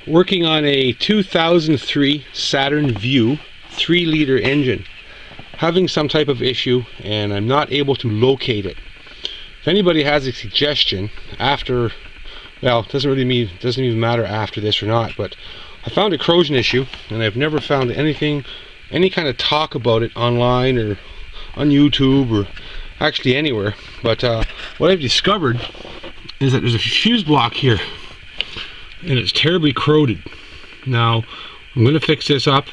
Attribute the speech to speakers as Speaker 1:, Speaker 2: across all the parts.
Speaker 1: Working on a 2003 Saturn Vue 3-liter engine, having some type of issue, and I'm not able to locate it. If anybody has a suggestion after, well, it doesn't even matter after this or not, but I found a corrosion issue, and I've never found anything, any kind of talk about it online or on YouTube or actually anywhere. But what I've discovered is that there's a fuse block here, and it's terribly corroded. Now, I'm going to fix this up.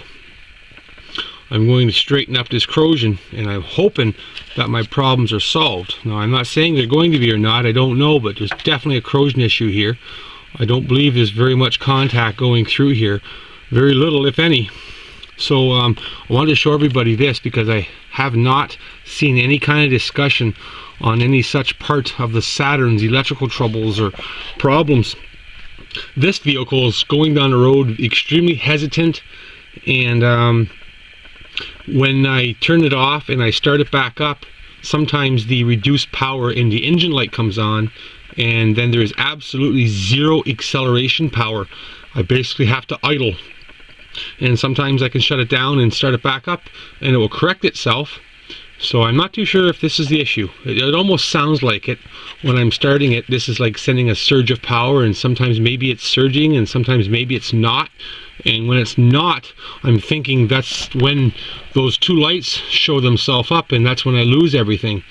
Speaker 1: I'm going to straighten up this corrosion, and I'm hoping that my problems are solved. Now, I'm not saying they're going to be or not, I don't know, but there's definitely a corrosion issue here. I don't believe there's very much contact going through here. Very little, if any. So I wanted to show everybody this because I have not seen any kind of discussion on any such part of the Saturn's electrical troubles or problems. This vehicle is going down the road extremely hesitant, and when I turn it off and I start it back up, sometimes the reduced power in the engine light comes on, and then there is absolutely zero acceleration power. I basically have to idle, and sometimes I can shut it down and start it back up and it will correct itself. So I'm not too sure if this is the issue. It almost sounds like it when I'm starting it. This is like sending a surge of power, and sometimes maybe it's surging and sometimes maybe it's not. And when it's not, I'm thinking that's when those two lights show themselves up, and that's when I lose everything.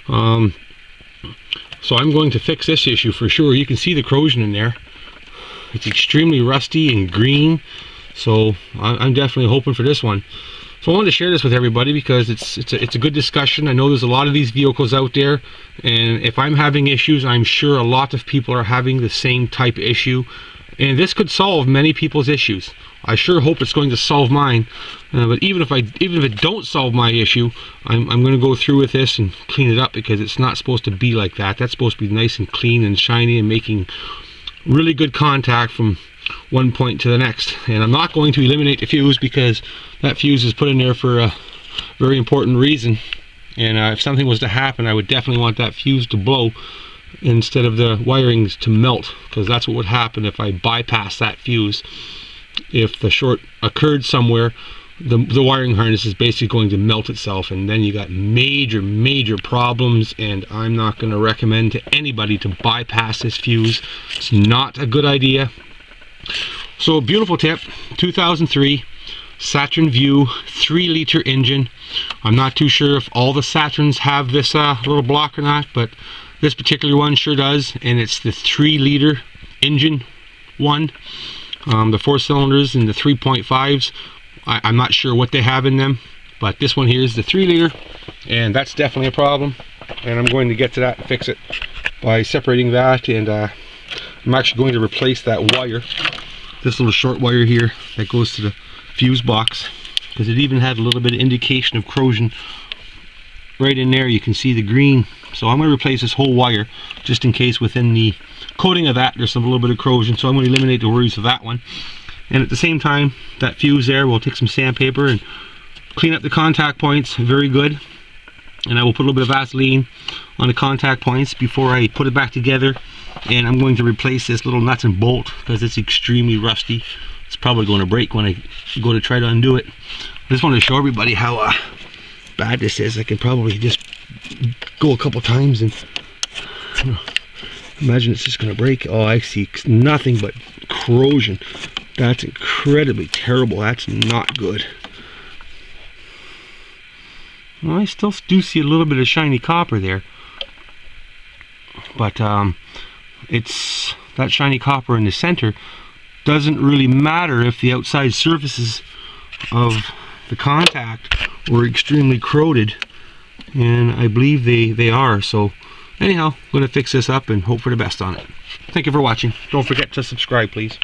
Speaker 1: So I'm going to fix this issue for sure. You can see the corrosion in there. It's extremely rusty and green, so I'm definitely hoping for this one. So I wanted to share this with everybody because it's a good discussion. I know there's a lot of these vehicles out there, and if I'm having issues, I'm sure a lot of people are having the same type of issue, and this could solve many people's issues. I sure hope it's going to solve mine, but even if it don't solve my issue, I'm going to go through with this and clean it up, because it's not supposed to be like that. That's supposed to be nice and clean and shiny and making really good contact from one point to the next. And I'm not going to eliminate the fuse, because that fuse is put in there for a very important reason, and if something was to happen, I would definitely want that fuse to blow instead of the wirings to melt, because that's what would happen if I bypass that fuse. If the short occurred somewhere, the wiring harness is basically going to melt itself, and then you got major problems, and I'm not going to recommend to anybody to bypass this fuse. It's not a good idea. So, beautiful tip, 2003 Saturn Vue 3-liter engine. I'm not too sure if all the Saturns have this little block or not, but this particular one sure does, and it's the 3-liter engine one. The 4 cylinders and the 3.5s, I'm not sure what they have in them, but this one here is the 3-liter, and that's definitely a problem, and I'm going to get to that and fix it by separating that. And I'm actually going to replace that wire, this little short wire here that goes to the fuse box, because it even had a little bit of indication of corrosion right in there. You can see the green. So I'm going to replace this whole wire, just in case within the coating of that there's a little bit of corrosion. So I'm going to eliminate the worries of that one, and at the same time, that fuse there, we'll take some sandpaper and clean up the contact points very good, and I will put a little bit of Vaseline on the contact points before I put it back together. And I'm going to replace this little nuts and bolt because it's extremely rusty. It's probably going to break when I go to try to undo it. I just want to show everybody how bad this is. I can probably just go a couple times and imagine it's just going to break. Oh, I see nothing but corrosion. That's incredibly terrible. That's not good. Well, I still do see a little bit of shiny copper there, but it's that shiny copper in the center doesn't really matter if the outside surfaces of the contact were extremely corroded, and I believe they are. So anyhow, I'm going to fix this up and hope for the best on it. Thank you for watching. Don't forget to subscribe, please.